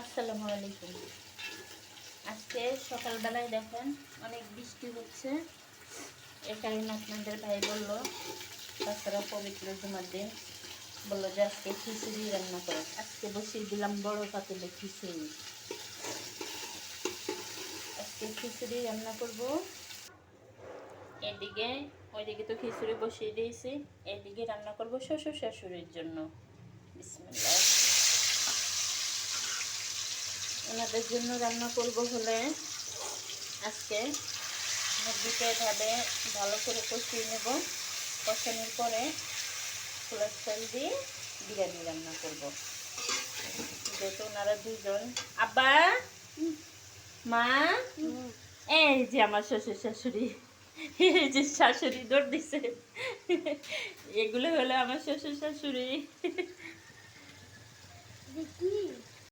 আসসালামু আলাইকুম। আজকে সকালবেলায় দেখেন অনেক বৃষ্টি হচ্ছে, এ কারণে আপনাদের ভাই বললো তাছাড়া পবিত্র জুমার দিন বললো যে আজকে খিচুড়ি রান্না করে। আজকে বসিয়ে দিলাম বড় পাতিলে খিচুড়ি। আজকে খিচুড়ি রান্না করব। এদিকে ওইদিকে তো খিচুড়ি বসিয়ে দিয়েছি, এদিকে রান্না করব শ্বশুর শাশুড়ির জন্য। বিসমিল্লাহ। ওনাদের জন্য রান্না করব হলে আজকে মুরগিটা এভাবে ভালো করে কষিয়ে নেব। কষানোর পরে পোলার চাল দিয়ে বিরিয়ানি রান্না করব। যেহেতু ওনারা দুজন। আব্বা, মা, এই যে আমার শ্বশুর শাশুড়ি, এই যে শাশুড়ি দৌড় দিছে, এগুলো হলো আমার শ্বশুর শাশুড়ি।